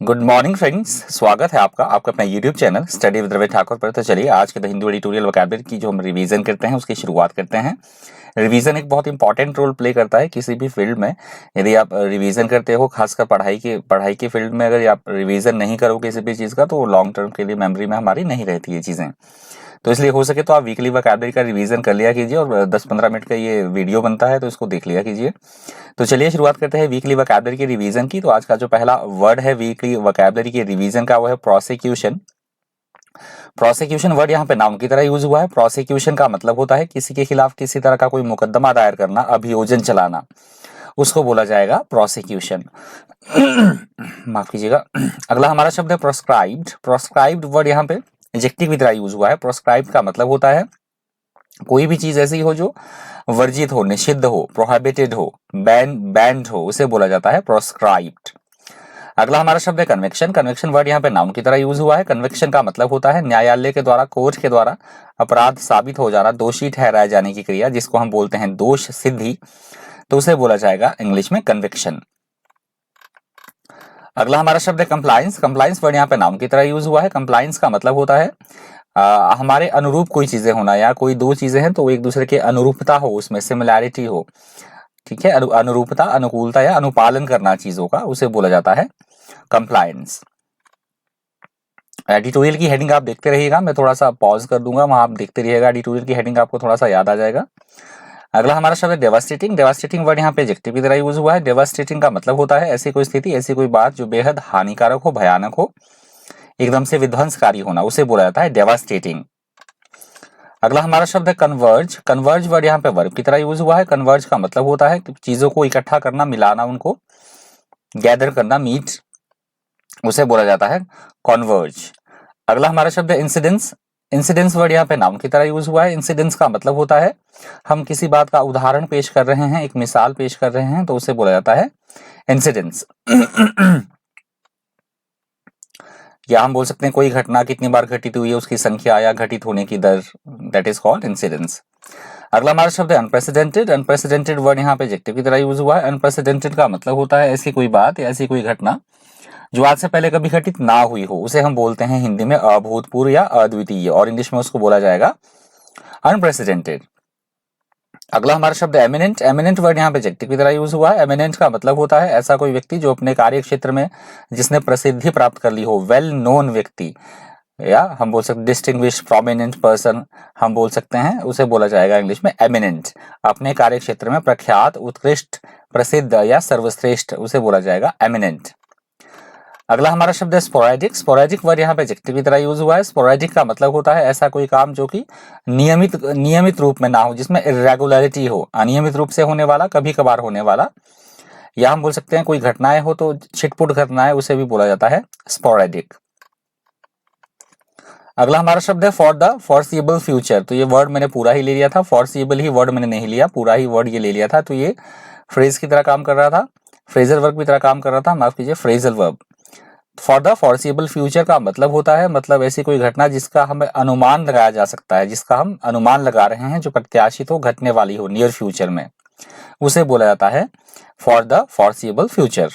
Good morning friends, स्वागत है आपका अपना YouTube channel study with Ravi Thakur पर। तो चलिए आज के द हिंदू एडिटोरियल वोकैबुलरी की जो हम रिवीजन करते हैं उसकी शुरुआत करते हैं। रिवीजन एक बहुत इंपॉर्टेंट रोल प्ले करता है किसी भी फील्ड में। यदि आप रिवीजन करते हो, खासकर पढ़ाई के फील्ड में, अगर आप रिवीजन नहीं करो किसी भी चीज़ का तो लॉन्ग टर्म के लिए मेमोरी में हमारी नहीं रहती है चीज़ें। तो इसलिए हो सके तो आप वीकली वोकैबुलरी का रिवीजन कर लिया कीजिए, और 10-15 मिनट का ये वीडियो बनता है तो इसको देख लिया कीजिए। तो चलिए शुरुआत करते हैं वीकली वोकैबुलरी के रिवीजन की। तो आज का जो पहला वर्ड है वीकली वोकैबुलरी के रिवीजन का वो है प्रोसिक्यूशन। प्रोसिक्यूशन वर्ड यहाँ पे नाउन की तरह यूज हुआ है। प्रोसिक्यूशन का मतलब होता है किसी के खिलाफ किसी तरह का कोई मुकदमा दायर करना, अभियोजन चलाना, उसको बोला जाएगा प्रोसिक्यूशन। माफ कीजिएगा। अगला हमारा शब्द है प्रोस्क्राइब्ड। प्रोस्क्राइब्ड वर्ड यहाँ पे एडजेक्टिव की तरह यूज हुआ है। प्रोस्क्राइब्ड का मतलब होता है कोई भी चीज ऐसी हो जो वर्जित हो, निषिद्ध हो, प्रोहिबिटेड हो, बैंड हो, उसे बोला जाता है प्रोस्क्राइब्ड। अगला हमारा शब्द है कन्विक्शन। कन्विक्शन वर्ड यहाँ पे नाउन की तरह यूज हुआ है। कन्विक्शन का मतलब होता है न्यायालय के द्वारा, कोर्ट के द्वारा अपराध साबित हो जाना, दोषी ठहराए जाने की क्रिया, जिसको हम बोलते हैं दोष सिद्धि, तो उसे बोला जाएगा इंग्लिश में कन्विक्शन। अगला हमारा शब्द है कंप्लायंस। कंप्लायंस वर्ड यहाँ पे नाउन की तरह यूज हुआ है। कंप्लायंस का मतलब होता है हमारे अनुरूप कोई चीजें होना, या कोई दो चीजें हैं तो एक दूसरे के अनुरूपता हो, उसमें सिमिलैरिटी हो, ठीक है। अनुरूपता, अनुकूलता या अनुपालन करना चीजों का, उसे बोला जाता है कंप्लायंस। एडिटोरियल की हेडिंग आप देखते रहिएगा, मैं थोड़ा सा पॉज कर दूंगा, वहां आप देखते रहिएगा, एडिटोरियल की हेडिंग आपको थोड़ा सा याद आ जाएगा। अगला हमारा शब्द है डेवास्टेटिंग। डेवास्टेटिंग वर्ड यहाँ पे एडजेक्टिव की तरह यूज हुआ है। डेवास्टेटिंग का मतलब होता है ऐसी कोई स्थिति, ऐसी कोई बात जो बेहद हानिकारक हो, भयानक हो, एकदम से विध्वंसकारी होना, उसे बोला जाता है डेवास्टेटिंग। अगला हमारा शब्द है कन्वर्ज। कन्वर्ज वर्ड यहाँ पे वर्ब की तरह यूज हुआ है। कन्वर्ज का मतलब होता है चीजों को इकट्ठा करना, मिलाना, उनको गैदर करना, मीट, उसे बोला जाता है कन्वर्ज। अगला हमारा शब्द है इंसिडेंस। इंसिडेंस वर्ड यहाँ पे नाउन की तरह यूज हुआ है। इंसिडेंस का मतलब होता है हम किसी बात का उदाहरण पेश कर रहे हैं, एक मिसाल पेश कर रहे हैं, तो उसे बोला जाता है इंसिडेंस। या हम बोल सकते हैं कोई घटना कितनी बार घटित हुई है, उसकी संख्या या घटित होने की दर, दैट इज कॉल्ड इंसिडेंस। अगला हमारा शब्द है अनप्रेसिडेंटेड। अनप्रेसिडेंटेड वर्ड यहाँ पे एडजेक्टिव की तरह यूज हुआ है। अनप्रेसिडेंटेड का मतलब होता है ऐसी कोई बात या ऐसी कोई घटना जो आज से पहले कभी घटित ना हुई हो, उसे हम बोलते हैं हिंदी में अभूतपूर्व या अद्वितीय, और इंग्लिश में उसको बोला जाएगा अनप्रेसिडेंटेड। अगला हमारा शब्द है एमिनेंट। एमिनेंट वर्ड यहाँ पे एडजेक्टिव की तरह यूज हुआ है। एमिनेंट का मतलब होता है ऐसा कोई व्यक्ति जो अपने कार्य क्षेत्र में जिसने प्रसिद्धि प्राप्त कर ली हो, वेल नोन व्यक्ति, या हम बोल सकते डिस्टिंग्विश्ड प्रोमिनेंट पर्सन हम बोल सकते हैं, उसे बोला जाएगा इंग्लिश में एमिनेंट। अपने कार्य क्षेत्र में प्रख्यात, उत्कृष्ट, प्रसिद्ध या सर्वश्रेष्ठ, उसे बोला जाएगा एमिनेंट। अगला हमारा शब्द है स्पोरेडिक। स्पोरेडिक वर्ड यहाँ पे एडजेक्टिव की तरह यूज हुआ है। स्पोरेडिक का मतलब होता है ऐसा कोई काम जो कि नियमित रूप में ना हो, जिसमें इरेगुलरिटी हो, अनियमित रूप से होने वाला, कभी कभार होने वाला, या हम बोल सकते हैं कोई घटनाएं हो तो छिटपुट घटनाएं, उसे भी बोला जाता है स्पोरेडिक। अगला हमारा शब्द है फॉर द फॉरसीएबल फ्यूचर। तो ये वर्ड मैंने पूरा ही ले लिया था, फॉरसीएबल ही वर्ड मैंने नहीं लिया, पूरा ही वर्ड ये ले लिया था, तो ये फ्रेज की तरह काम कर रहा था, फ्रेजल वर्ब की तरह काम कर रहा था, माफ कीजिए, phrasal verb. For the foreseeable future का मतलब होता है मतलब ऐसी कोई घटना जिसका हमें अनुमान लगाया जा सकता है, जिसका हम अनुमान लगा रहे हैं, जो प्रत्याशित हो, घटने वाली हो नियर फ्यूचर में, उसे बोला जाता है फॉर द फॉरसीएबल फ्यूचर।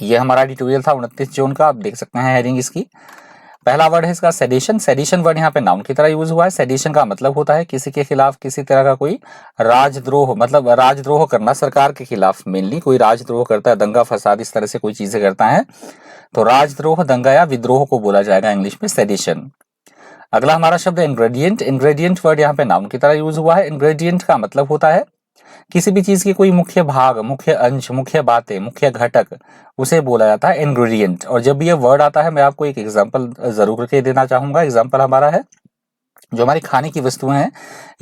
ये हमारा एडिटोरियल था 29 जून का, आप देख सकते हैं हेडिंग इसकी। पहला वर्ड है इसका सेडिशन। सेडिशन वर्ड यहाँ पे नाउन की तरह यूज हुआ है। सेडिशन का मतलब होता है किसी के खिलाफ किसी तरह का कोई राजद्रोह, मतलब राजद्रोह करना, सरकार के खिलाफ मेनली कोई राजद्रोह करता है, दंगा फसाद इस तरह से कोई चीजें करता है, तो राजद्रोह, दंगा या विद्रोह को बोला जाएगा इंग्लिश में सेडिशन। अगला हमारा शब्द है इंग्रेडिएंट। इंग्रेडिएंट वर्ड यहाँ पे नाउन की तरह यूज हुआ है। इंग्रेडिएंट का मतलब होता है किसी भी चीज की कोई मुख्य भाग, मुख्य अंश, मुख्य बातें, मुख्य घटक, उसे बोला जाता है इंग्रेडिएंट। और जब ये वर्ड आता है मैं आपको एक एग्जांपल जरूर करके देना चाहूंगा। एग्जांपल हमारा है जो हमारी खाने की वस्तुएं हैं,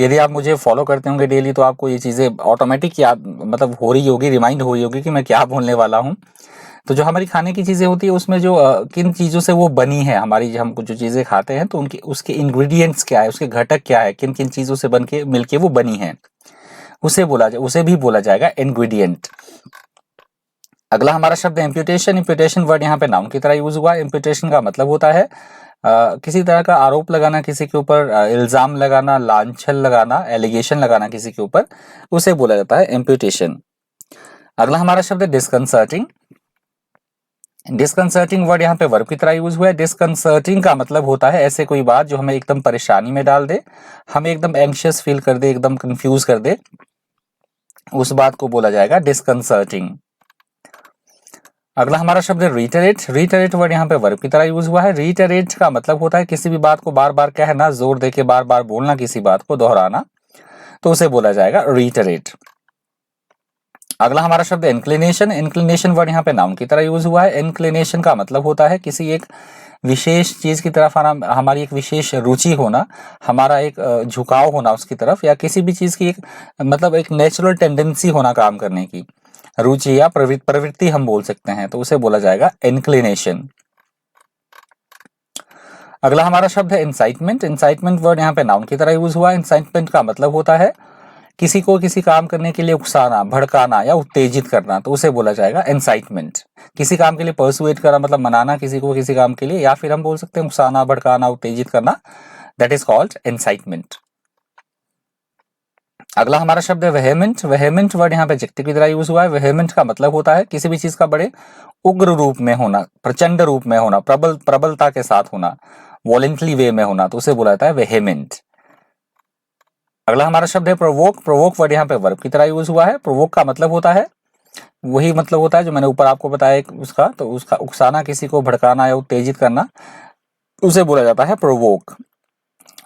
यदि आप मुझे फॉलो करते होंगे डेली तो आपको ये चीजें ऑटोमेटिक याद, मतलब हो रही होगी, रिमाइंड हो रही होगी कि मैं क्या बोलने वाला हूँ। तो जो हमारी खाने की चीजें होती है उसमें जो किन चीजों से वो बनी है, हमारी हम कुछ जो चीजें खाते हैं तो उनके उसके इंग्रेडिएंट्स क्या है, उसके घटक क्या है, किन किन चीजों से बन के मिलके वो बनी है, उसे भी बोला जाएगा इंग्रेडिएंट। अगला हमारा शब्द है इम्प्यूटेशन। इम्प्यूटेशन वर्ड यहाँ पे नाउन की तरह यूज हुआ है। इम्प्यूटेशन का मतलब होता है किसी तरह का आरोप लगाना, किसी के ऊपर इल्जाम लगाना, लांछन लगाना, एलिगेशन लगाना किसी के ऊपर, उसे बोला जाता है इम्प्यूटेशन। अगला हमारा शब्द है डिस्कंसर्टिंग। डिस्कंसर्टिंग वर्ड यहाँ पे वर्ब की तरह यूज हुआ है। डिस्कंसर्टिंग का मतलब होता है ऐसे कोई बात जो हमें एकदम परेशानी में डाल दे, हमें एकदम एंग्शियस फील कर दे, एकदम कंफ्यूज कर दे, उस बात को बोला जाएगा डिस्कंसर्टिंग। अगला हमारा शब्द है रीटरेट। रीटरेट वर्ड यहाँ पे वर्ब की तरह यूज हुआ है। रीटरेट का मतलब होता है किसी भी बात को बार बार कहना, जोर देके बार बार बोलना, किसी बात को दोहराना, तो उसे बोला जाएगा रीटरेट। अगला हमारा शब्द है इंक्लिनेशन। इंक्लिनेशन वर्ड यहाँ पे नाउन की तरह यूज हुआ है। इंक्लिनेशन का मतलब होता है किसी एक विशेष चीज की तरफ हमारी एक विशेष रुचि होना, हमारा एक झुकाव होना उसकी तरफ, या किसी भी चीज की एक मतलब एक नेचुरल टेंडेंसी होना काम करने की, रुचि या प्रवृत्ति हम बोल सकते हैं, तो उसे बोला जाएगा इंक्लिनेशन। अगला हमारा शब्द है इंसाइटमेंट। इंसाइटमेंट वर्ड यहाँ पे नाउन की तरह यूज हुआ है। इंसाइटमेंट का मतलब होता है किसी को किसी काम करने के लिए उकसाना, भड़काना या उत्तेजित करना, तो उसे बोला जाएगा इंसाइटमेंट। किसी काम के लिए परसुएट करना मतलब मनाना किसी को किसी काम के लिए, या फिर हम बोल सकते हैं उकसाना, भड़काना, उत्तेजित करना, दैट इज कॉल्ड इंसाइटमेंट। अगला हमारा शब्द है वेहेमेंट। वेहेमेंट वर्ड यहाँ पे एडजेक्टिव की तरह यूज हुआ है। वेहेमेंट का मतलब होता है किसी भी चीज का बड़े उग्र रूप में होना, प्रचंड रूप में होना, प्रबलता के साथ होना, वॉलेंटली वे में होना, तो उसे बोला जाता है वेहेमेंट। अगला हमारा शब्द है प्रोवोक। प्रोवोक वर्ड यहाँ पे वर्ब की तरह यूज हुआ है। प्रोवोक का मतलब होता है वही मतलब होता है जो मैंने ऊपर आपको बताया उसका, तो उसका उकसाना, किसी को भड़काना या उत्तेजित करना, उसे बोला जाता है प्रोवोक।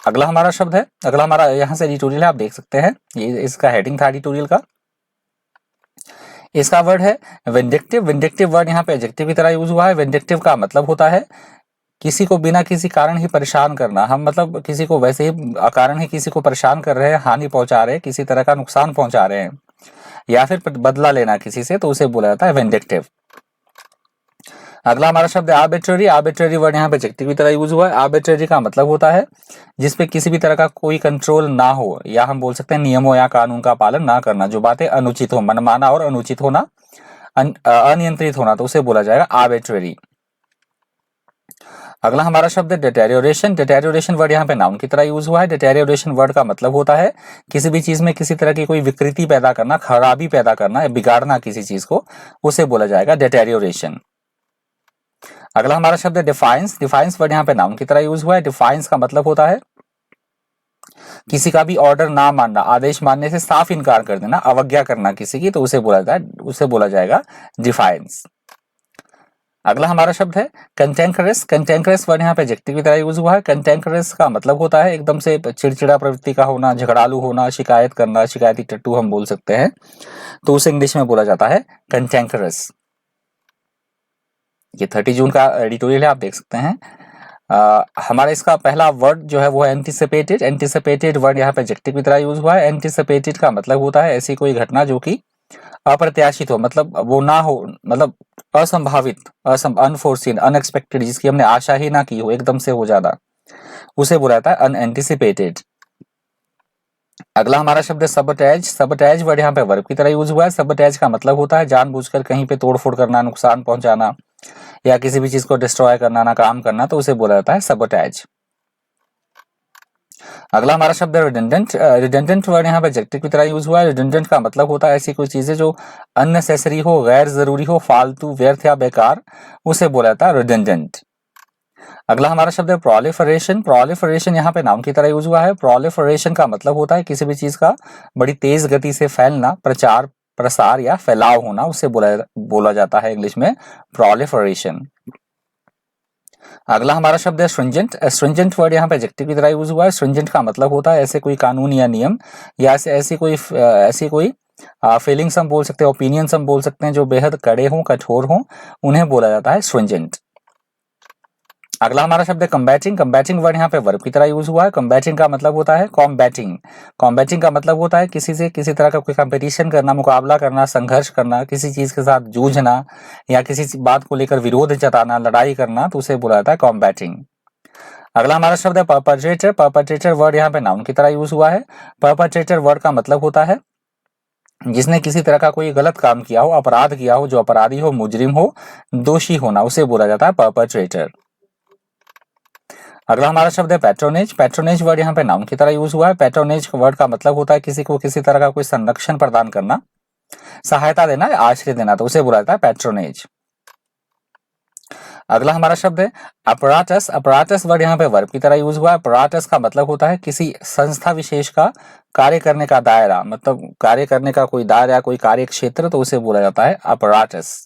अगला हमारा शब्द है, अगला हमारा यहाँ से एडिटोरियल है, आप देख सकते हैं, ये इसका हेडिंग था एडिटोरियल का। इसका वर्ड है विंडिक्टिव। विंडिक्टिव वर्ड यहाँ पे एडजेक्टिव की तरह यूज हुआ है। विंडिक्टिव का मतलब होता है किसी को बिना किसी कारण ही परेशान करना, हम मतलब किसी को वैसे ही अकारण ही किसी को परेशान कर रहे हैं, हानि पहुंचा रहे हैं, किसी तरह का नुकसान पहुंचा रहे हैं, या फिर बदला लेना किसी से, तो उसे बोला जाता है विंडिक्टिव। अगला हमारा शब्द है आर्बिट्ररी। आर्बिट्ररी वर्ड यहाँ पे एडजेक्टिव की तरह यूज हुआ है। आर्बिट्ररी का मतलब होता है जिसपे किसी भी तरह का कोई कंट्रोल ना हो, या हम बोल सकते हैं नियमों या कानून का पालन ना करना, जो बातें अनुचित हो, मनमाना और अनुचित होना, अनियंत्रित होना, तो उसे बोला जाएगा आर्बिट्ररी। अगला हमारा शब्द है डिटेरियोरेशन। डिटेरियोरेशन वर्ड यहाँ पे नाउन की तरह यूज हुआ है। डिटेरियोरेशन वर्ड का मतलब होता है किसी भी चीज में किसी तरह की कोई विकृति पैदा करना, खराबी पैदा करना, बिगाड़ना किसी चीज को, उसे बोला जाएगा डिटेरियोरेशन। अगला हमारा शब्द है डिफाइंस। डिफाइंस वर्ड यहाँ पे नाउन की तरह यूज हुआ है। डिफाइंस का मतलब होता है किसी का भी ऑर्डर ना मानना, आदेश मानने से साफ इनकार कर देना, अवज्ञा करना किसी की, तो उसे बोला जाएगा डिफाइंस। अगला हमारा शब्द है कंटेंकरस। कंटेंकरस वर्ड यहाँ पे एडजेक्टिव की तरह यूज हुआ है। कंटेंकरस का मतलब होता है एकदम से चिड़चिड़ा प्रवृत्ति का होना, झगड़ालू होना, शिकायत करना, शिकायती टट्टू हम बोल सकते हैं, तो उसे इंग्लिश में बोला जाता है कंटेंकरस। ये 30 जून का एडिटोरियल है, आप देख सकते हैं। हमारा इसका पहला वर्ड जो है वो है एंटिसिपेटेड। एंटिसिपेटेड वर्ड यहाँ पे एडजेक्टिव की तरह यूज हुआ है। एंटिसिपेटेड का मतलब होता है ऐसी कोई घटना जो कि अप्रत्याशित हो, मतलब वो ना हो, मतलब असंभावित, अनफोर्सीन, अनएक्सपेक्टेड, जिसकी हमने आशा ही ना की हो, एकदम से हो जाना, उसे बोला जाता है अनएंटिसिपेटेड। अगला हमारा शब्द है सबटैज। सबटैज वर्ड यहाँ पे वर्ब की तरह यूज हुआ है। सबटैज का मतलब होता है जानबूझकर कहीं पे तोड़फोड़ करना, नुकसान पहुंचाना, या किसी भी चीज को डिस्ट्रॉय करना, नाकाम करना, तो उसे बोला जाता है सबटैज। अगला हमारा शब्द है रिडंडेंट। रिडंडेंट वर्ड यहाँ पे एडजेक्टिव की तरह यूज हुआ है। रिडंडेंट का मतलब होता है ऐसी कोई चीजें जो अननेसेसरी हो, गैर जरूरी हो, फालतू, व्यर्थ या बेकार, उसे बोला जाता है रिडंडेंट। अगला हमारा शब्द है प्रोलिफरेशन। प्रोलिफरेशन यहाँ पे नाउन की तरह यूज हुआ है। प्रोलिफरेशन का मतलब होता है किसी भी चीज का बड़ी तेज गति से फैलना, प्रचार, प्रसार या फैलाव होना, उसे बोला जाता है इंग्लिश में प्रोलिफरेशन। अगला हमारा शब्द है स्ट्रिंजेंट। स्ट्रिंजेंट वर्ड यहाँ पे एडजेक्टिव की तरह यूज हुआ है। स्ट्रिंजेंट का मतलब होता है ऐसे कोई कानून या नियम, या ऐसी कोई फीलिंग्स हम बोल सकते हैं, ओपिनियंस हम बोल सकते हैं, जो बेहद कड़े हों, कठोर हों, उन्हें बोला जाता है स्ट्रिंजेंट। अगला हमारा शब्द है कंबैटिंग। कंबैटिंग वर्ड यहाँ पे वर्ब की तरह यूज हुआ है। कंबैटिंग का मतलब होता है कॉम्बैटिंग। कॉम्बैटिंग का मतलब होता है किसी से किसी तरह का कोई कंपटीशन करना, मुकाबला करना, संघर्ष करना, किसी चीज के साथ जूझना, या किसी बात को लेकर विरोध जताना, लड़ाई करना, तो उसे बोला जाता है कॉम्बैटिंग। अगला हमारा शब्द है परपट्रेटर। परपट्रेटर वर्ड यहाँ पे नाउन की तरह यूज हुआ है। परपट्रेटर वर्ड का मतलब होता है जिसने किसी तरह का कोई गलत काम किया हो, अपराध किया हो, जो अपराधी हो, मुजरिम हो, दोषी होना, उसे बोला जाता है परपट्रेटर। अगला हमारा शब्द है पैट्रोनेज। पैट्रोनेज वर्ड यहाँ पे नाउन की तरह यूज हुआ है। पैट्रोनेज वर्ड का मतलब होता है किसी को किसी तरह का कोई संरक्षण प्रदान करना, सहायता देना, आश्रय देना, तो उसे बोला जाता है पैट्रोनेज। अगला हमारा शब्द है अपराटस। अपराटस वर्ड यहाँ पे वर्ब की तरह यूज हुआ है। अपराटस का मतलब होता है किसी संस्था विशेष का कार्य करने का दायरा, मतलब कार्य करने का कोई दायरा, कोई कार्य क्षेत्र, तो उसे बोला जाता है अपराटस।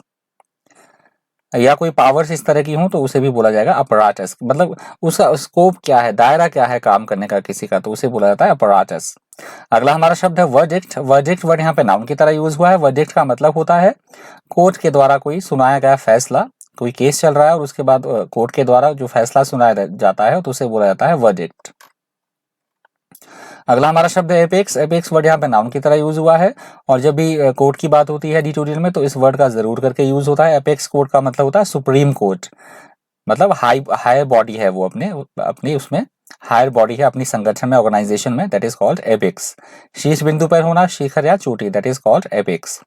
या कोई पावर्स इस तरह की हो तो उसे भी बोला जाएगा अपराटस, मतलब उसका स्कोप क्या है, दायरा क्या है काम करने का किसी का, तो उसे बोला जाता है अपराटस। अगला हमारा शब्द है वर्डिक्ट। वर्डिक्ट वर्ड यहाँ पे नाउन की तरह यूज हुआ है। वर्डिक्ट का मतलब होता है कोर्ट के द्वारा कोई सुनाया गया फैसला, कोई केस चल रहा है और उसके बाद कोर्ट के द्वारा जो फैसला सुनाया जाता है तो उसे बोला जाता है वर्डिक्ट। अगला हमारा शब्द है एपेक्स। एपेक्स वर्ड यहाँ पे नाउन की तरह यूज हुआ है और जब भी कोर्ट की बात होती है एडिटोरियल में तो इस वर्ड का जरूर करके यूज होता है। एपेक्स कोर्ट का मतलब होता है सुप्रीम कोर्ट, मतलब हाई बॉडी है वो अपने अपनी उसमें हायर बॉडी है अपनी संगठन में, ऑर्गेनाइजेशन में, दैट इज कॉल्ड एपेक्स। शीर्ष बिंदु पर होना, शिखर या चोटी, दैट इज कॉल्ड एपेक्स।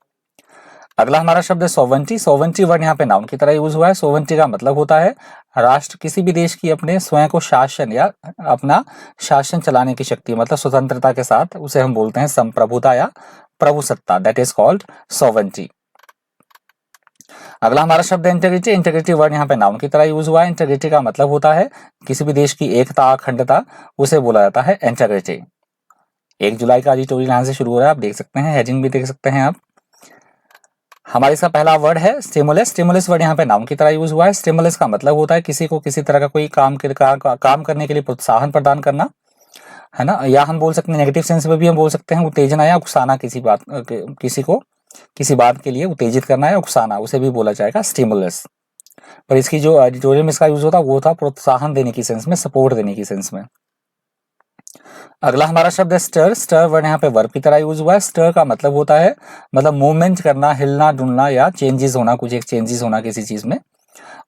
अगला हमारा शब्द है सोवेंटी। सोवेंटी वर्ड यहाँ पे नाउन की तरह यूज हुआ है। सोवेंटी का मतलब होता है राष्ट्र, किसी भी देश की अपने स्वयं को शासन या अपना शासन चलाने की शक्ति, मतलब स्वतंत्रता के साथ, उसे हम बोलते हैं संप्रभुता या प्रभुसत्ता, दैट इज कॉल्ड सोवेंटी। अगला हमारा शब्द है इंटेग्रिटी। इंटेग्रिटी वर्ड यहाँ पे नाउन की तरह यूज हुआ है। इंटेग्रिटी का मतलब होता है किसी भी देश की एकता, अखंडता, उसे बोला जाता है इंटेग्रिटी। 1 जुलाई का एडिटोरियल यहाँ से शुरू हो रहा है, आप देख सकते हैं, हेडिंग भी देख सकते हैं आप। हमारे इसका पहला वर्ड है स्टिमुलस। स्टिमुलस वर्ड यहाँ पे नाउन की तरह यूज हुआ है। स्टिमुलस का मतलब होता है किसी को किसी तरह का कोई काम करने के लिए प्रोत्साहन प्रदान करना, है ना, या हम बोल सकते हैं नेगेटिव सेंस में भी हम बोल सकते हैं उत्तेजना या उकसाना, किसी को किसी बात के लिए उत्तेजित करना या उकसाना, उसे भी बोला जाएगा स्टिमुलस। पर इसकी जो एडिटोरियल में इसका यूज होता वो था प्रोत्साहन देने की सेंस में, सपोर्ट देने की सेंस में। अगला हमारा शब्द है स्टर। स्टर वर्ड यहाँ पे वर्ब की तरह यूज हुआ है। स्टर का मतलब होता है मतलब मूवमेंट करना, हिलना डुलना या चेंजेस होना, कुछ एक चेंजेस होना किसी चीज में,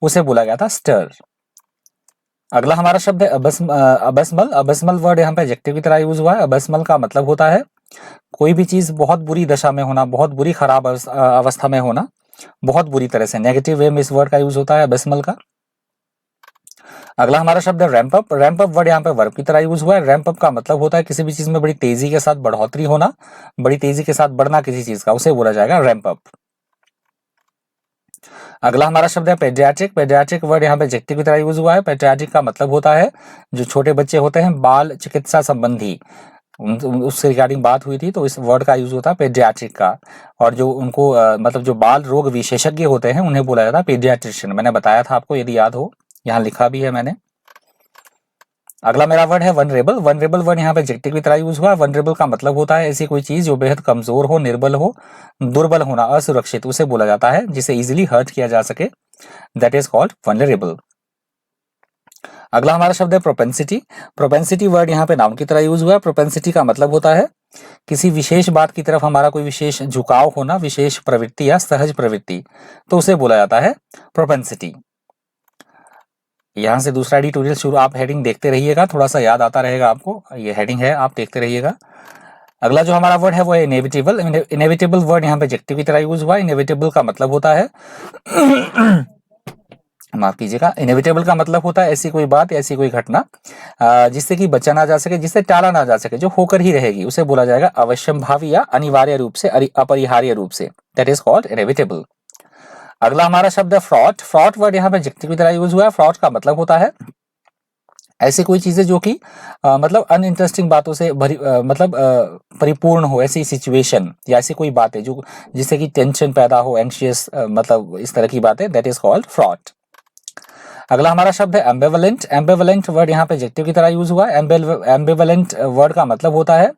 उसे बोला गया था स्टर। अगला हमारा शब्द है अबस्मल। अबस्मल वर्ड यहाँ पे एडजेक्टिव की तरह यूज हुआ है। अबस्मल का मतलब होता है कोई भी चीज बहुत बुरी दशा में होना, बहुत बुरी खराब अवस्था में होना, बहुत बुरी तरह से, नेगेटिव वे में इस वर्ड का यूज होता है अबस्मल का। अगला हमारा शब्द है ramp up. Ramp up word यहाँ पे वर्ब की तरह यूज हुआ है। रैंप अप का मतलब होता है किसी भी चीज में बड़ी तेजी के साथ बढ़ोतरी होना, बड़ी तेजी के साथ बढ़ना किसी चीज का, उसे बोला जाएगा रैंप अप। अगला हमारा शब्द है पेडियाट्रिक। पेडियाट्रिक वर्ड यहाँ पे एडजेक्टिव की तरह यूज हुआ है। पेडियाट्रिक का मतलब होता है जो छोटे बच्चे होते हैं, बाल चिकित्सा संबंधी, उससे रिगार्डिंग बात हुई थी तो इस वर्ड का यूज होता है पेडियाट्रिक का। और जो उनको मतलब जो बाल रोग विशेषज्ञ होते हैं उन्हें बोला जाता है पेडियाट्रिशियन। मैंने बताया था आपको, यदि याद हो, यहाँ लिखा भी है मैंने। अगला मेरा वर्ड है वनरेबल। वनरेबल वर्ड यहाँ पे एडजेक्टिव की तरह यूज हुआ है। वनरेबल का मतलब होता है ऐसी कोई चीज जो बेहद कमजोर हो, निर्बल हो, दुर्बल होना, असुरक्षित, उसे बोला जाता है जिसे इजिली हर्ट किया जा सके, दैट इज कॉल्ड वनरेबल। अगला हमारा शब्द है प्रोपेंसिटी। प्रोपेंसिटी वर्ड यहाँ पे नाउन की तरह यूज हुआ है। प्रोपेंसिटी का मतलब होता है किसी विशेष बात की तरफ हमारा कोई विशेष झुकाव होना, विशेष प्रवृत्ति या सहज प्रवृत्ति, तो उसे बोला जाता है प्रोपेंसिटी। यहाँ से दूसरा एडिटोरियल शुरू, आप हेडिंग देखते रहिएगा, थोड़ा सा याद आता रहेगा आपको, ये हेडिंग है, आप देखते रहिएगा। अगला जो हमारा वर्ड है वो है इनेविटेबल। इनेविटेबल वर्ड यहाँ पे एडजेक्टिव की तरह यूज हुआ है। इनेविटेबल का मतलब होता है माफ कीजिएगा, इनेविटेबल का मतलब होता है ऐसी कोई बात, ऐसी कोई घटना जिससे कि बचा ना जा सके, जिससे टाला ना जा सके, जो होकर ही रहेगी, उसे बोला जाएगा अवश्यंभावी या अनिवार्य रूप से, अपरिहार्य रूप से, दैट इज कॉल्ड इनेविटेबल। अगला हमारा शब्द है फ्रॉड। फ्रॉड वर्ड यहाँ पे एडजेक्टिव की तरह यूज हुआ है। फ्रॉड का मतलब होता है ऐसी कोई चीजें जो कि मतलब अनइंटरेस्टिंग बातों से भरी, मतलब परिपूर्ण हो, ऐसी सिचुएशन या ऐसी कोई बातें जो जिससे कि टेंशन पैदा हो, एंग्शियस, मतलब इस तरह की बातें, दैट इज कॉल्ड फ्रॉड। अगला हमारा शब्द है एम्बिवलेंट। एम्बिवलेंट वर्ड यहाँ पे एडजेक्टिव की तरह यूज हुआ है। एम्बिवलेंट वर्ड का मतलब होता है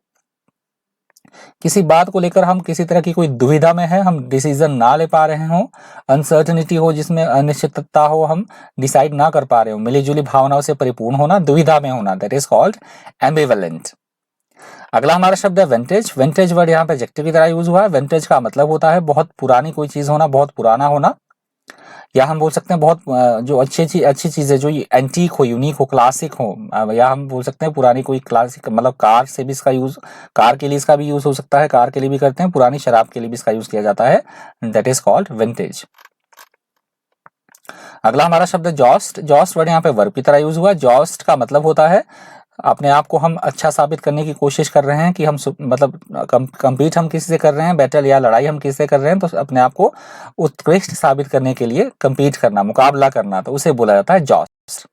किसी बात को लेकर हम किसी तरह की कोई दुविधा में है, हम डिसीजन ना ले पा रहे हो, अनसर्टनिटी हो, जिसमें अनिश्चितता हो, हम डिसाइड ना कर पा रहे हो, मिलीजुली भावनाओं से परिपूर्ण होना, दुविधा में होना, दैट इज कॉल्ड एम्बिवलेंट। अगला हमारा शब्द है विंटेज। विंटेज वर्ड यहाँ पे एडजेक्टिव की तरह यूज हुआ है। विंटेज का मतलब होता है बहुत पुरानी कोई चीज होना, बहुत पुराना होना, या हम बोल सकते हैं बहुत जो अच्छी चीज है, जो एंटीक हो, यूनिक हो, क्लासिक हो, या हम बोल सकते हैं पुरानी कोई क्लासिक, मतलब कार से भी इसका यूज, कार के लिए इसका भी यूज हो सकता है, कार के लिए भी करते हैं, पुरानी शराब के लिए भी इसका यूज किया जाता है, दैट इज कॉल्ड विंटेज। अगला हमारा शब्द है जॉस्ट। जॉस्ट वर्ड यहाँ पे वर्ब की तरह यूज हुआ है। जॉस्ट का मतलब होता है अपने आप को हम अच्छा साबित करने की कोशिश कर रहे हैं कि हम मतलब कम्पीट हम किसी से कर रहे हैं, बैटल या लड़ाई हम किसी से कर रहे हैं, तो अपने आप को उत्कृष्ट साबित करने के लिए कम्पीट करना, मुकाबला करना, तो उसे बोला जाता है जॉस्ट।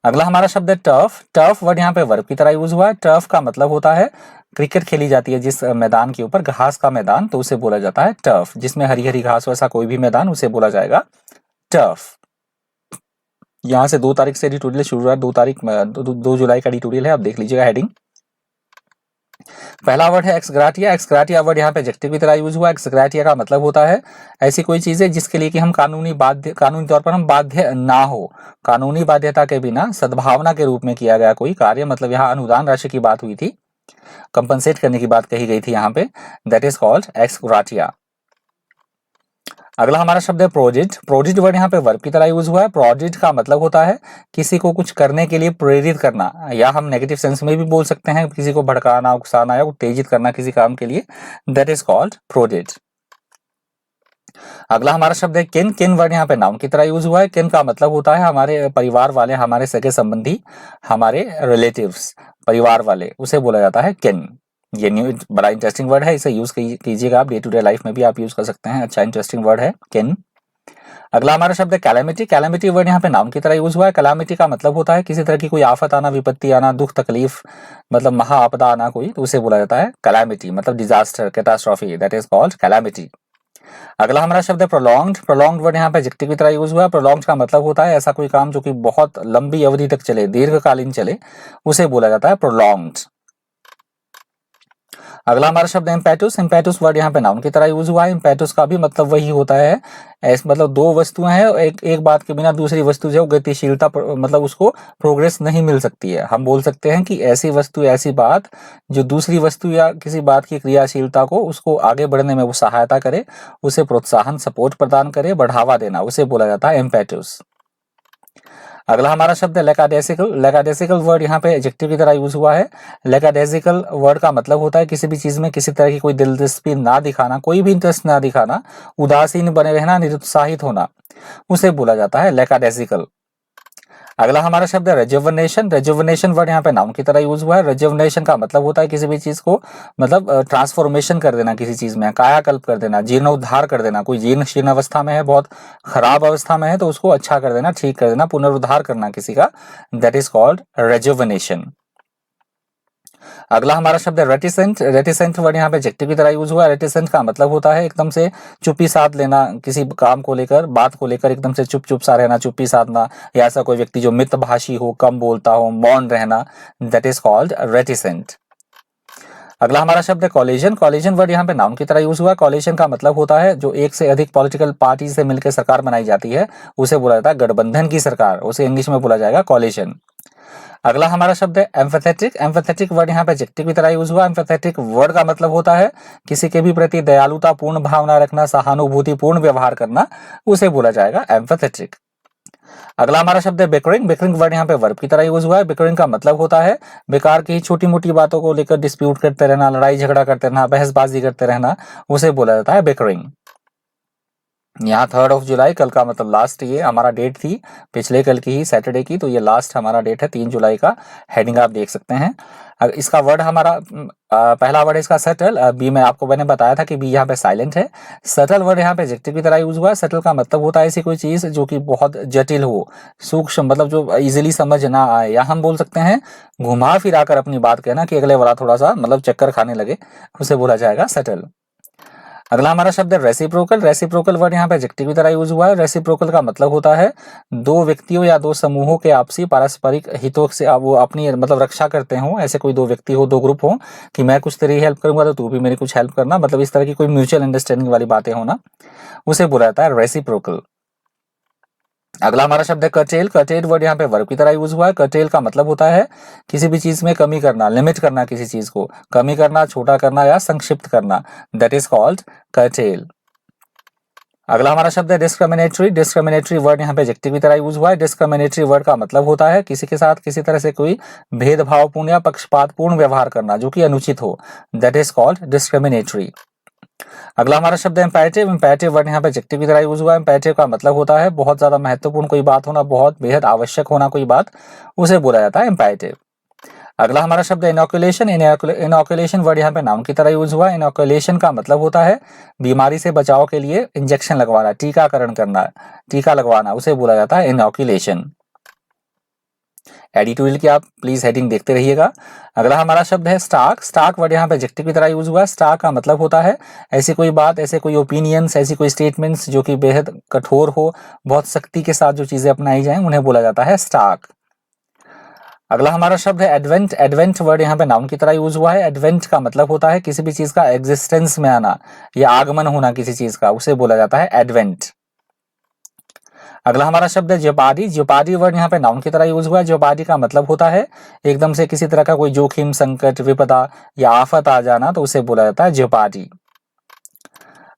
अगला हमारा शब्द है टर्फ। टर्फ वर्ड यहाँ पे वर्ब की तरह यूज हुआ है। टर्फ का मतलब होता है क्रिकेट खेली जाती है जिस मैदान के ऊपर, घास का मैदान, तो उसे बोला जाता है टर्फ। जिसमें हरी हरी घास वैसा कोई भी मैदान, उसे बोला जाएगा टर्फ। यहाँ से 2 तारीख से एडिटोरियल शुरू हुआ है, 2 जुलाई का एडिटोरियल है, आप देख लीजिएगा हेडिंग। पहला वर्ड है एक्सग्राटिया। एक्सग्राटिया वर्ड यहाँ पे एडजेक्टिव की तरह यूज हुआ है। एक्सग्राटिया का मतलब होता है ऐसी कोई चीज है जिसके लिए कि हम कानूनी तौर पर हम बाध्य ना हो, कानूनी बाध्यता के बिना सद्भावना के रूप में किया गया कोई कार्य, मतलब यहाँ अनुदान राशि की बात हुई थी, कंपनसेट करने की बात कही गई थी यहाँ पे, दैट इज कॉल्ड एक्सग्राटिया। अगला हमारा शब्द है प्रोजिट। प्रोजिट वर्ड यहाँ पे वर्ब की तरह यूज हुआ है। प्रोजिट का मतलब होता है किसी को कुछ करने के लिए प्रेरित करना, या हम नेगेटिव सेंस में भी बोल सकते हैं, किसी को भड़काना, उकसाना या उत्तेजित करना किसी काम के लिए, दैट इज कॉल्ड प्रोजिट। अगला हमारा शब्द है किन। किन वर्ड यहाँ पे नाउन की तरह यूज हुआ है। किन का मतलब होता है हमारे परिवार वाले, हमारे सगे संबंधी, हमारे रिलेटिव्स, परिवार वाले, उसे बोला जाता है किन। ये न्यू बड़ा इंटरेस्टिंग वर्ड है, इसे यूज कीजिएगा आप, डे टू डे लाइफ में भी आप यूज कर सकते हैं, अच्छा इंटरेस्टिंग वर्ड है किन। अगला हमारा शब्द है कैलेमिटी। कैलेमिटी वर्ड यहाँ पे नाउन की तरह यूज हुआ है। कैलामिटी का मतलब होता है किसी तरह की कोई आफत आना, विपत्ति आना, दुख तकलीफ, मतलब महाआपदा आना कोई, तो उसे बोला जाता है कैलामिटी, मतलब disaster, catastrophe, that is called calamity. अगला हमारा शब्द है प्रोलॉन्ग्ड। प्रोलॉन्ग्ड वर्ड यहाँ पे एडजेक्टिव की तरह यूज हुआ है। प्रोलॉन्ग्ड का मतलब होता है ऐसा कोई काम जो कि बहुत लंबी अवधि तक चले, दीर्घकालीन चले, उसे बोला जाता है प्रोलॉन्ग्ड। अगला हमारा शब्द है इम्पेटस। इम्पेटस वर्ड यहाँ पे नाउन की तरह यूज हुआ है। इम्पेटस का भी मतलब वही होता है, मतलब 2 वस्तुएं हैं, एक बात के बिना दूसरी वस्तु जो गतिशीलता, मतलब उसको प्रोग्रेस नहीं मिल सकती है। हम बोल सकते हैं कि ऐसी वस्तु, ऐसी बात जो दूसरी वस्तु या किसी बात की क्रियाशीलता को, उसको आगे बढ़ने में वो सहायता करे, उसे प्रोत्साहन, सपोर्ट प्रदान करे, बढ़ावा देना, उसे बोला जाता है इम्पेटस। अगला हमारा शब्द है लैकाडेसिकल। लैकाडेसिकल वर्ड यहाँ पे एडजेक्टिव की तरह यूज हुआ है। लैकाडेसिकल वर्ड का मतलब होता है किसी भी चीज में किसी तरह की कोई दिलचस्पी ना दिखाना, कोई भी इंटरेस्ट ना दिखाना, उदासीन बने रहना, निरुत्साहित होना, उसे बोला जाता है लैकाडेसिकल। अगला हमारा शब्द है रेजुवनेशन। रेजुवनेशन वर्ड यहाँ पे नाउन की तरह यूज हुआ है। रेजुवनेशन का मतलब होता है किसी भी चीज को, मतलब ट्रांसफॉर्मेशन कर देना, किसी चीज में कायाकल्प कर देना, जीर्णोद्धार कर देना। कोई जीर्ण शीर्ण अवस्था में है, बहुत खराब अवस्था में है, तो उसको अच्छा कर देना, ठीक कर देना, पुनरुद्धार करना किसी का, दैट इज कॉल्ड रेजुवनेशन। अगला हमारा शब्द है रेटिसेंट। रेटिसेंट वर्ड यहाँ पे एडजेक्टिव की तरह यूज हुआ है। रेटिसेंट का मतलब होता है एकदम से चुप्पी साध लेना, किसी काम को लेकर, बात को लेकर एकदम से चुप सा रहना, चुप्पी साधना, या ऐसा कोई व्यक्ति जो मितभाषी हो, कम बोलता हो, मौन रहना, दैट इज कॉल्ड रेटिसेंट। अगला हमारा शब्द है कॉलिजन। कॉलिजन वर्ड यहाँ पे नाउन की तरह यूज हुआ है। कॉलिजन का मतलब होता है जो एक से अधिक पॉलिटिकल पार्टी से मिलकर सरकार बनाई जाती है, उसे बोला जाता है गठबंधन की सरकार, उसे इंग्लिश में बोला जाएगा कॉलिजन। अगला हमारा शब्द है एम्फेथेटिक। एम्फेथेटिक वर्ड यहाँ पे एडजेक्टिव की तरह यूज हुआ। एम्फेथेटिक वर्ड का मतलब होता है किसी के भी प्रति दयालुता पूर्ण भावना रखना, सहानुभूति पूर्ण व्यवहार करना, उसे बोला जाएगा एम्फेथेटिक। अगला हमारा शब्द है बिकरिंग। बिकरिंग वर्ड यहाँ पे वर्ब की तरह यूज हुआ है। बिकरिंग का मतलब होता है बेकार की छोटी मोटी बातों को लेकर डिस्प्यूट करते रहना, लड़ाई झगड़ा करते रहना, बहसबाजी करते रहना, उसे बोला जाता है बिकरिंग। यहाँ 3 जुलाई, कल का मतलब लास्ट, ये हमारा डेट थी पिछले कल की ही, सैटरडे की, तो ये लास्ट हमारा डेट है 3 जुलाई का। हेडिंग आप देख सकते हैं। इसका वर्ड हमारा पहला वर्ड है इसका सटल। बी में आपको मैंने बताया था कि बी यहाँ पे साइलेंट है। सटल वर्ड यहाँ पे एडजेक्टिव की तरह यूज हुआ है। सटल का मतलब होता है ऐसी कोई चीज जो कि बहुत जटिल हो, सूक्ष्म, मतलब जो इजीली समझ ना आए, या हम बोल सकते हैं घुमा फिरा कर अपनी बात कहना कि अगले वाला थोड़ा सा मतलब चक्कर खाने लगे, उसे बोला जाएगा सटल। अगला हमारा शब्द है रेसिप्रोकल। रेसिप्रोकल वर्ड यहाँ पे एडजेक्टिव की तरह यूज हुआ है। रेसिप्रोकल का मतलब होता है 2 व्यक्तियों या 2 समूहों के आपसी पारस्परिक हितों से वो अपनी मतलब रक्षा करते हो। ऐसे कोई 2 व्यक्ति हो, 2 ग्रुप हो कि मैं कुछ तेरी हेल्प करूंगा तो तू भी मेरी कुछ हेल्प करना, मतलब इस तरह की कोई म्यूचुअल अंडरस्टैंडिंग वाली बातें होना, उसे बोला जाता है रेसिप्रोकल। अगला हमारा शब्द है कर्टेल। कर्टेल वर्ड यहाँ पे वर्ब की तरह यूज हुआ है। कर्टेल का मतलब होता है किसी भी चीज में कमी करना, लिमिट करना, किसी चीज को कमी करना, छोटा करना या संक्षिप्त करना, दैट इज कॉल्ड कर्टेल। अगला हमारा शब्द है डिस्क्रिमिनेटरी। डिस्क्रिमिनेटरी वर्ड यहाँ पे एडजेक्टिव की तरह यूज हुआ है। डिस्क्रिमिनेटरी वर्ड का मतलब होता है किसी के साथ किसी तरह से कोई भेदभावपूर्ण या पक्षपातपूर्ण व्यवहार करना जो कि अनुचित हो, दैट इज कॉल्ड डिस्क्रिमिनेटरी। अगला हमारा शब्द है इंपैरेटिव। इंपैरेटिव वर्ड यहाँ पे एडजेक्टिव की तरह यूज हुआ है। इंपैरेटिव का मतलब होता है बहुत ज्यादा महत्वपूर्ण कोई बात होना, बहुत बेहद आवश्यक होना कोई बात, उसे बोला जाता है इंपैरेटिव। अगला हमारा शब्द है इनोकुलेशन। इनोकुलेशन वर्ड यहाँ पे नाउन की तरह यूज हुआ। इनोकुलेशन का मतलब होता है बीमारी से बचाव के लिए इंजेक्शन लगवाना, टीकाकरण करना, टीका लगवाना, उसे बोला जाता है इनोकुलेशन। एडिटोरियल की आप प्लीज हेडिंग देखते रहिएगा। अगला हमारा शब्द है स्टार्क। स्टार्क वर्ड यहाँ पे एडजेक्टिव की तरह यूज हुआ है। स्टार्क का मतलब होता है ऐसी कोई बात, ऐसे कोई ओपिनियंस, ऐसी कोई स्टेटमेंट्स जो कि बेहद कठोर हो, बहुत सख्ती के साथ जो चीजें अपनाई जाएं उन्हें बोला जाता है स्टार्क। अगला हमारा शब्द है एडवेंट। एडवेंट वर्ड यहाँ पे नाउन की तरह यूज हुआ है। एडवेंट का मतलब होता है किसी भी चीज का एग्जिस्टेंस में आना या आगमन होना किसी चीज का, उसे बोला जाता है एडवेंट। अगला हमारा शब्द है ज्योपाडी। ज्योपाडी वर्ड यहाँ पे नाउन की तरह यूज हुआ है। ज्योपाडी का मतलब होता है एकदम से किसी तरह का कोई जोखिम, संकट, विपदा या आफत आ जाना, तो उसे बोला जाता है ज्योपाडी।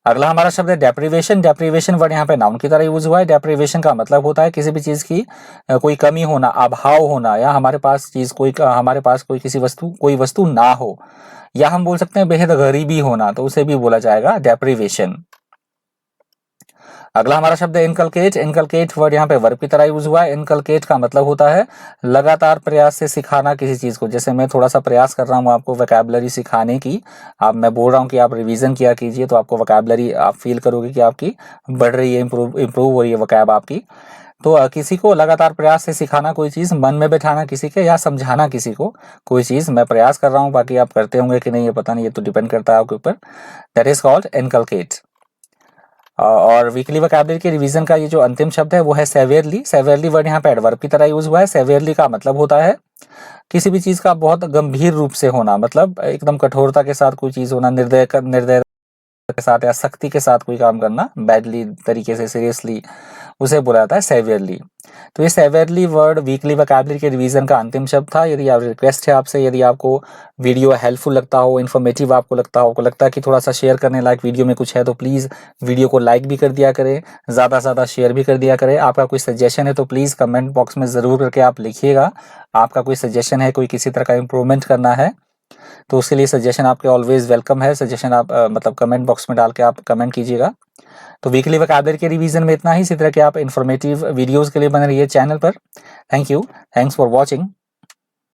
अगला हमारा शब्द है डेप्रीवेशन। डेप्रीवेशन वर्ड यहाँ पे नाउन की तरह यूज हुआ है। डेप्रीवेशन का मतलब होता है किसी भी चीज की कोई कमी होना, अभाव होना, या हमारे पास कोई वस्तु ना हो, या हम बोल सकते हैं बेहद गरीबी होना, तो उसे भी बोला जाएगा डेप्रीवेशन। अगला हमारा शब्द है इनकलकेट। इनकलकेट वर्ड यहाँ पे वर्ब की तरह यूज हुआ है। इनकलकेट का मतलब होता है लगातार प्रयास से सिखाना किसी चीज को। जैसे मैं थोड़ा सा प्रयास कर रहा हूँ आपको वोकैबुलरी सिखाने की, अब मैं बोल रहा हूँ कि आप रिवीजन किया कीजिए, तो आपको वोकैबुलरी आप फील करोगे कि आपकी बढ़ रही है, इंप्रूव हो रही है वोकैब आपकी। तो किसी को लगातार प्रयास से सिखाना कोई चीज, मन में बैठाना किसी के, या समझाना किसी को कोई चीज। मैं प्रयास कर रहा हूँ, बाकी आप करते होंगे कि नहीं ये पता नहीं, ये तो डिपेंड करता है आपके ऊपर। That is called inculcate. और वीकली वोकैबुलरी के रिवीजन का ये जो अंतिम शब्द है वो है सेवियरली। सेवियरली वर्ड यहाँ पे एडवर्ब की तरह यूज हुआ है। सेवियरली का मतलब होता है किसी भी चीज का बहुत गंभीर रूप से होना, मतलब एकदम कठोरता के साथ कोई चीज होना, निर्दय के साथ या सख्ती के साथ कोई काम करना, बैडली तरीके से, सीरियसली, उसे बोला जाता है सेवियरली। तो ये सेवियरली वर्ड वीकली वोकैबुलरी के रिवीजन का अंतिम शब्द था। यदि आप रिक्वेस्ट है आपसे, यदि आपको वीडियो हेल्पफुल लगता हो, इन्फॉर्मेटिव आपको लगता है कि थोड़ा सा शेयर करने लायक वीडियो में कुछ है, तो प्लीज़ वीडियो को लाइक भी कर दिया करें, ज़्यादा से ज़्यादा शेयर भी कर दिया करें। आपका कोई सजेशन है तो प्लीज़ कमेंट बॉक्स में ज़रूर करके आप लिखिएगा। आपका कोई सजेशन है, कोई किसी तरह का इम्प्रूवमेंट करना है, तो उसके लिए सजेशन आपके ऑलवेज वेलकम है। सजेशन आप मतलब कमेंट बॉक्स में डाल के आप कमेंट कीजिएगा। तो वीकली वोकैबुलरी के रिवीजन में इतना ही। इसी तरह के आप इन्फॉर्मेटिव वीडियोस के लिए बने रहिए चैनल पर। Thank you, thanks for watching.